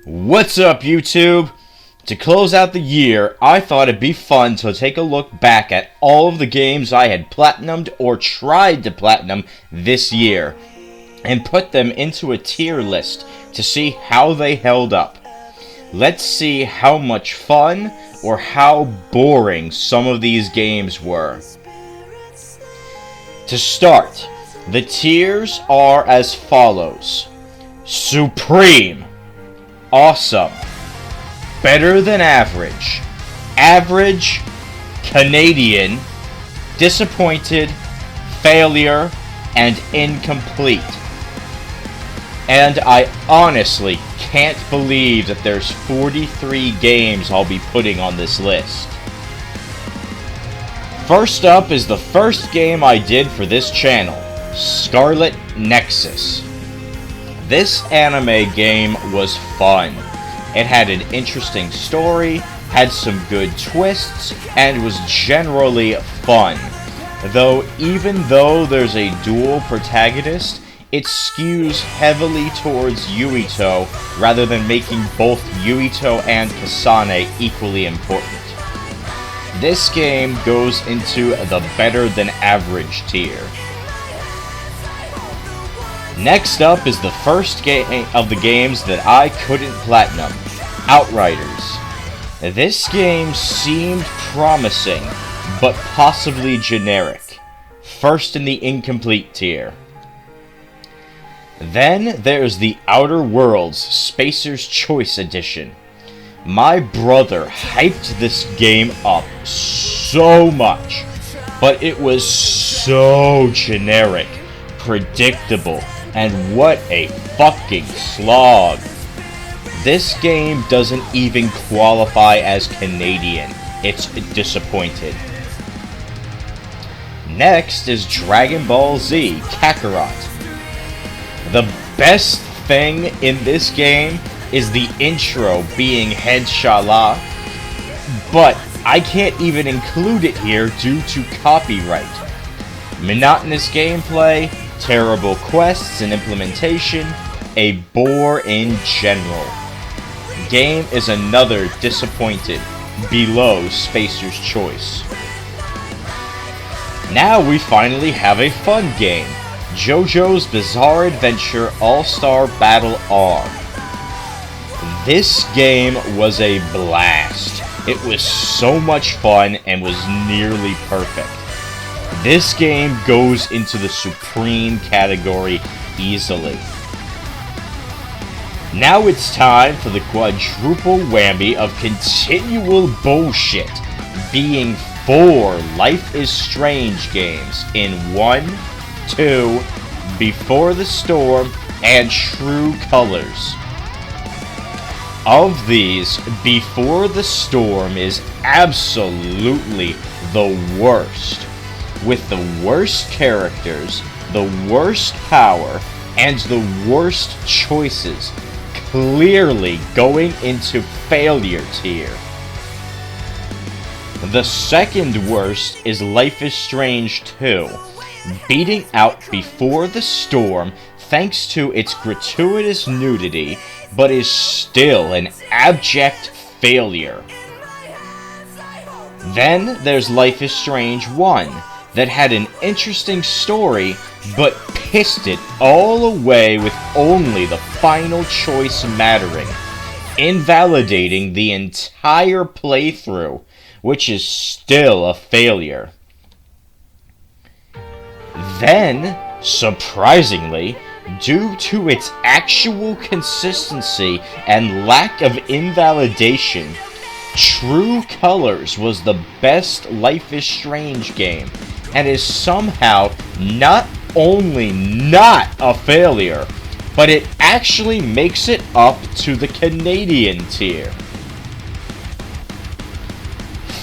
What's up, YouTube? To close out the year, I thought it'd be fun to take a look back at all of the games I had platinumed or tried to platinum this year, and put them into a tier list to see how they held up. Let's see how much fun or how boring some of these games were. To start, the tiers are as follows: Supreme, Awesome, Better than Average, Average, Canadian, Disappointed, Failure, and Incomplete. And I honestly can't believe that there's 43 games I'll be putting on this list. First up is the first game I did for this channel, Scarlet Nexus. This anime game was fun. It had an interesting story, had some good twists, and was generally fun. Though even though there's a dual protagonist, it skews heavily towards Yuito rather than making both Yuito and Kasane equally important. This game goes into the better than average tier. Next up is the first game of the games that I couldn't platinum, Outriders. This game seemed promising, but possibly generic. First in the incomplete tier. Then there's the Outer Worlds Spacer's Choice Edition. My brother hyped this game up so much, but it was so generic, predictable, and what a fucking slog. This game doesn't even qualify as Canadian. It's disappointed. Next is Dragon Ball Z Kakarot. The best thing in this game is the intro being Head Shala, but I can't even include it here due to copyright. Monotonous gameplay, terrible quests and implementation, a bore in general. Game is another disappointed, below Spacer's Choice. Now we finally have a fun game, JoJo's Bizarre Adventure All-Star Battle R. This game was a blast. It was so much fun and was nearly perfect. This game goes into the Supreme category easily. Now it's time for the quadruple whammy of continual bullshit, being 4 Life is Strange games in 1, 2, Before the Storm, and True Colors. Of these, Before the Storm is absolutely the worst, with the worst characters, the worst power, and the worst choices, clearly going into failure tier. The second worst is Life is Strange 2, beating out Before the Storm thanks to its gratuitous nudity, but is still an abject failure. Then there's Life is Strange 1, that had an interesting story, but pissed it all away with only the final choice mattering, invalidating the entire playthrough, which is still a failure. Then, surprisingly, due to its actual consistency and lack of invalidation, True Colors was the best Life is Strange game, and is somehow not only not a failure, but it actually makes it up to the Canadian tier.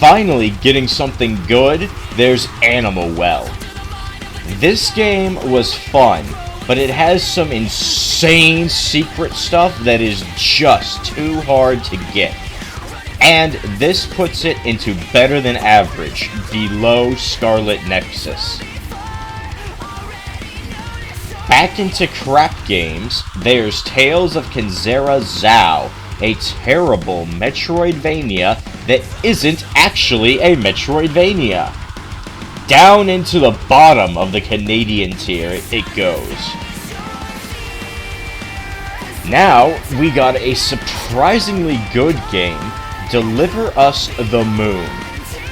Finally, getting something good, there's Animal Well. This game was fun, but it has some insane secret stuff that is just too hard to get. And this puts it into better than average, below Scarlet Nexus. Back into crap games, there's Tales of Kenzera Zao, a terrible Metroidvania that isn't actually a Metroidvania. Down into the bottom of the Canadian tier it goes. Now, we got a surprisingly good game, Deliver Us the Moon,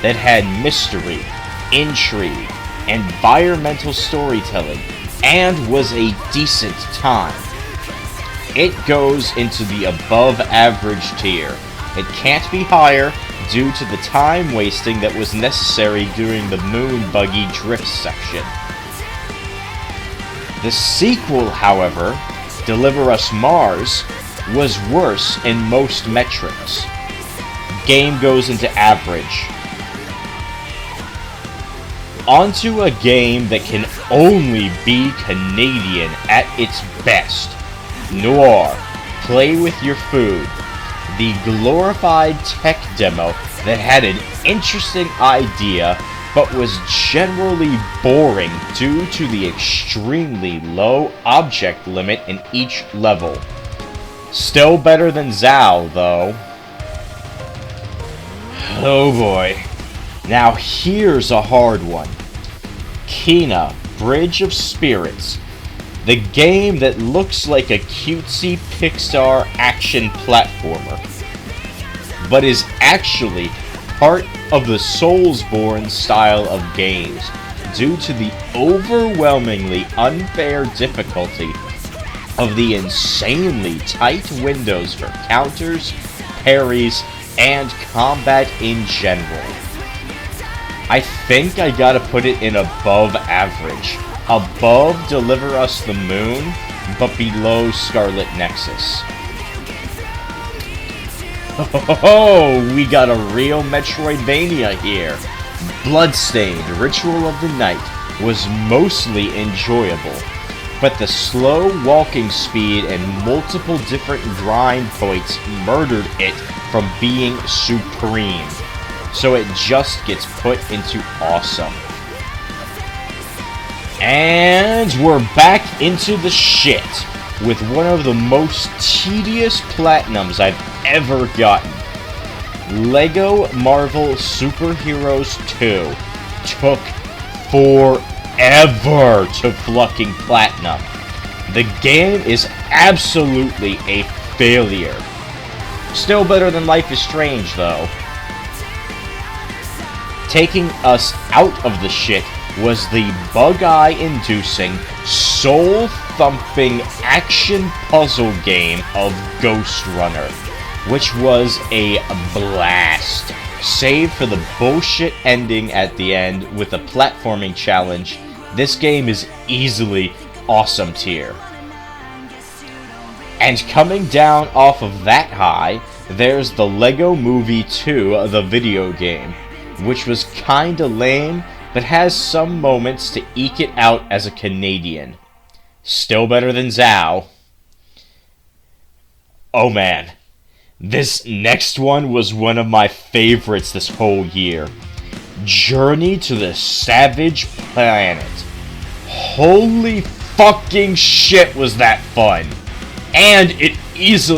that had mystery, intrigue, environmental storytelling, and was a decent time. It goes into the above average tier. It can't be higher due to the time wasting that was necessary during the moon buggy drift section. The sequel, however, Deliver Us Mars, was worse in most metrics. Game goes into average. Onto a game that can only be Canadian at its best. Noir, Play With Your Food, the glorified tech demo that had an interesting idea but was generally boring due to the extremely low object limit in each level. Still better than Zao, though. Oh boy. Now here's a hard one. Kena, Bridge of Spirits. The game that looks like a cutesy Pixar action platformer, but is actually part of the Soulsborne style of games due to the overwhelmingly unfair difficulty of the insanely tight windows for counters, parries, and combat in general. I think I gotta put it in above average. Above Deliver Us the Moon, but below Scarlet Nexus. Oh, we got a real Metroidvania here. Bloodstained Ritual of the Night was mostly enjoyable, but the slow walking speed and multiple different grind points murdered it from being supreme, so it just gets put into awesome. And we're back into the shit with one of the most tedious platinums I've ever gotten. Lego Marvel Super Heroes 2 took forever to fucking platinum. The game is absolutely a failure. Still better than Life is Strange, though. Taking us out of the shit was the bug-eye-inducing, soul-thumping action puzzle game of Ghost Runner, which was a blast. Save for the bullshit ending at the end with a platforming challenge, this game is easily awesome tier. And coming down off of that high, there's the Lego Movie 2, the video game, which was kinda lame, but has some moments to eke it out as a Canadian. Still better than Zao. Oh man, this next one was one of my favorites this whole year. Journey to the Savage Planet. Holy fucking shit, was that fun! And it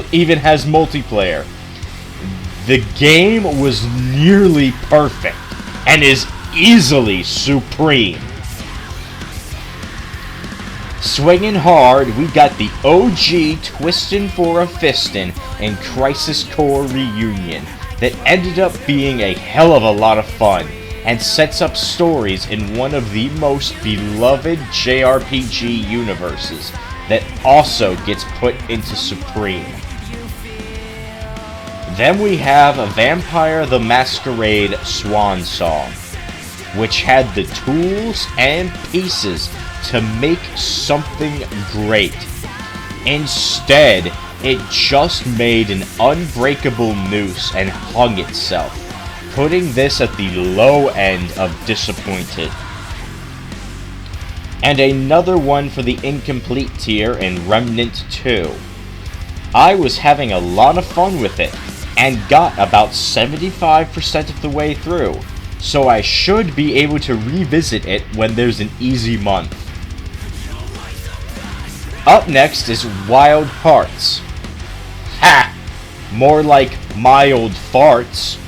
even has multiplayer. The game was nearly perfect, and is easily supreme. Swinging hard, we got the OG Twistin' for a Fistin' and Crisis Core reunion that ended up being a hell of a lot of fun and sets up stories in one of the most beloved JRPG universes that also gets put into Supreme. Then we have Vampire the Masquerade Swan Song, which had the tools and pieces to make something great. Instead, it just made an unbreakable noose and hung itself, putting this at the low end of disappointed. And another one for the incomplete tier in Remnant 2. I was having a lot of fun with it, and got about 75% of the way through, so I should be able to revisit it when there's an easy month. Up next is Wild Hearts. Ha! more like mild farts.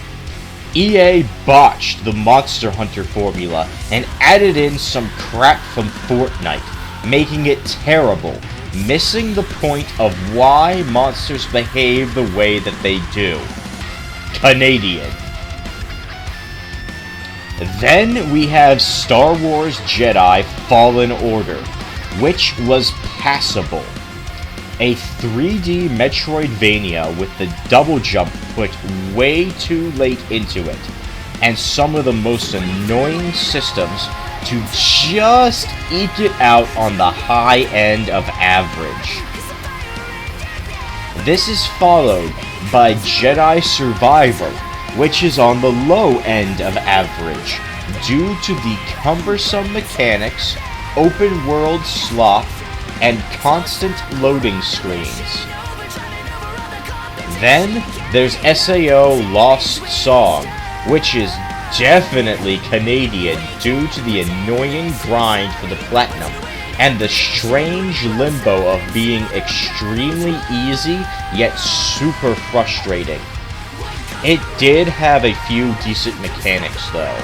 EA botched the Monster Hunter formula and added in some crap from Fortnite, making it terrible, missing the point of why monsters behave the way that they do. Canadian. Then we have Star Wars Jedi Fallen Order, which was passable. A 3D Metroidvania with the double jump put way too late into it, and some of the most annoying systems to just eke it out on the high end of average. This is followed by Jedi Survivor, which is on the low end of average, due to the cumbersome mechanics, open world slop, and constant loading screens. Then there's SAO Lost Song, which is definitely Canadian due to the annoying grind for the platinum and the strange limbo of being extremely easy yet super frustrating. It did have a few decent mechanics though.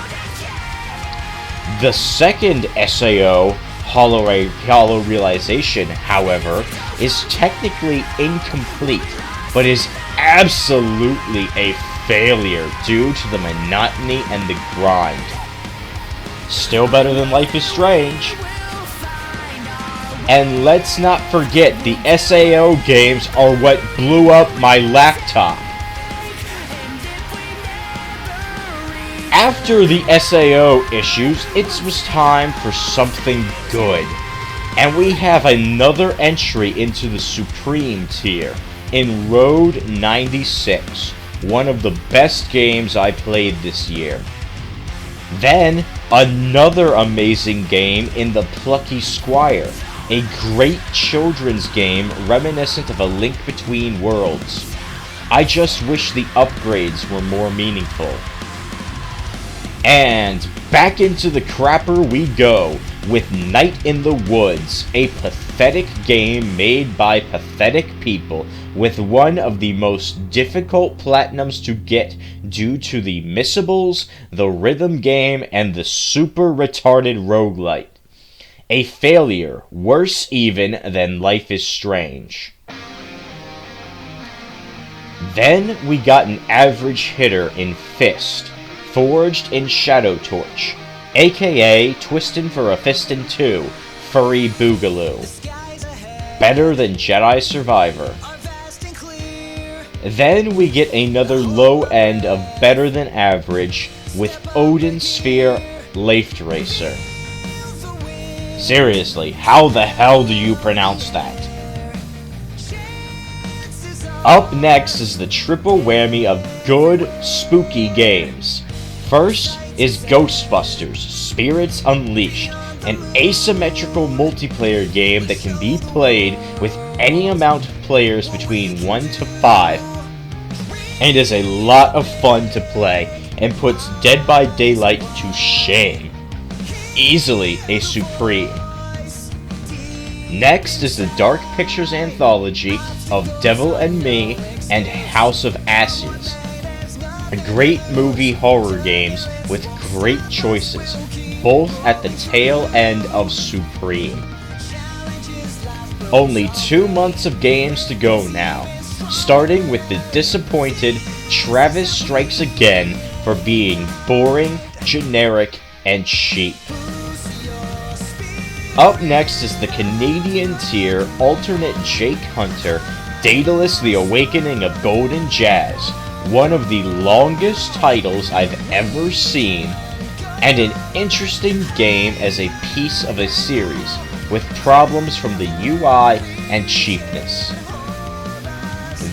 The second SAO, Hollow Realization, however, is technically incomplete, but is absolutely a failure due to the monotony and the grind. Still better than Life is Strange. And let's not forget, the SAO games are what blew up my laptop. After the SAO issues, it was time for something good. And we have another entry into the Supreme tier in Road 96, one of the best games I played this year. Then, another amazing game in The Plucky Squire, a great children's game reminiscent of A Link Between Worlds. I just wish the upgrades were more meaningful. And back into the crapper we go with Night in the Woods, a pathetic game made by pathetic people with one of the most difficult platinums to get due to the missables, the rhythm game, and the super retarded roguelite. A failure, worse even than Life is Strange. Then we got an average hitter in Fist, forged in Shadow Torch, aka Twistin' for a Fistin' 2, Furry Boogaloo. Better than Jedi Survivor. Then we get another low end of better than average with Odin Sphere Life Racer. Seriously, how the hell do you pronounce that? Up next is the triple whammy of good, spooky games. First is Ghostbusters Spirits Unleashed, an asymmetrical multiplayer game that can be played with any amount of players between 1 to 5, and is a lot of fun to play and puts Dead by Daylight to shame. Easily a Supreme. Next is the Dark Pictures anthology of Devil and Me and House of Ashes. Great movie horror games with great choices, both at the tail end of Supreme. Only 2 months of games to go now, starting with the disappointed Travis Strikes Again for being boring, generic, and cheap. Up next is the Canadian tier alternate Jake Hunter, Daedalus The Awakening of Golden Jazz, one of the longest titles I've ever seen, and an interesting game as a piece of a series, with problems from the UI and cheapness.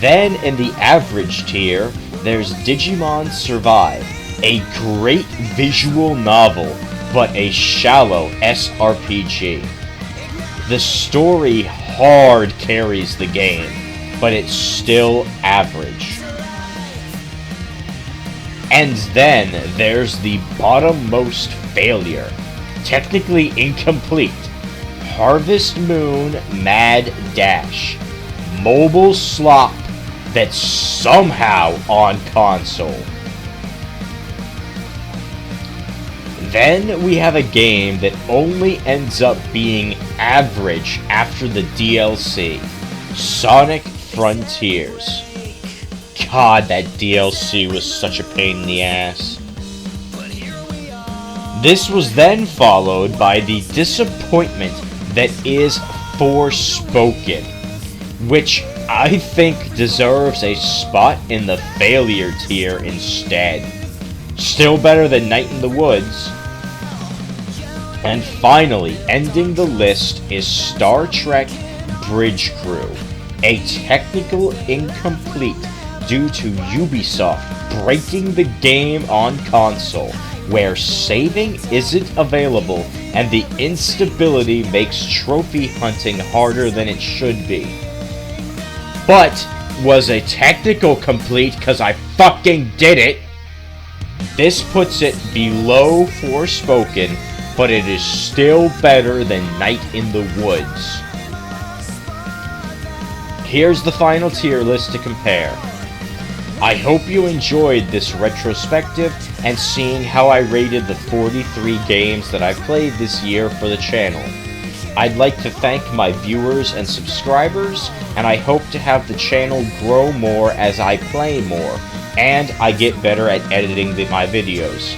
Then in the average tier, there's Digimon Survive, a great visual novel, but a shallow SRPG. The story hard carries the game, but it's still average. And then there's the bottommost failure, technically incomplete, Harvest Moon Mad Dash. Mobile slop, that's somehow on console. Then we have a game that only ends up being average after the DLC, Sonic Frontiers. God, that DLC was such a pain in the ass. This was then followed by the disappointment that is Forspoken, which I think deserves a spot in the failure tier instead. Still better than Night in the Woods. And finally, ending the list is Star Trek Bridge Crew, a technical incomplete due to Ubisoft breaking the game on console, where saving isn't available and the instability makes trophy hunting harder than it should be. But was a technical complete because I fucking did it. This puts it below Forspoken, but it is still better than Night in the Woods. Here's the final tier list to compare. I hope you enjoyed this retrospective and seeing how I rated the 43 games that I've played this year for the channel. I'd like to thank my viewers and subscribers, and I hope to have the channel grow more as I play more, and I get better at editing my videos.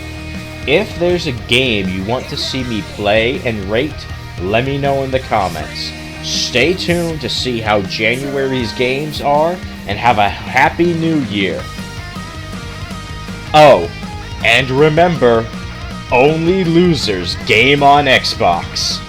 If there's a game you want to see me play and rate, let me know in the comments. Stay tuned to see how January's games are, and have a happy new year. Oh, and remember, only losers game on Xbox.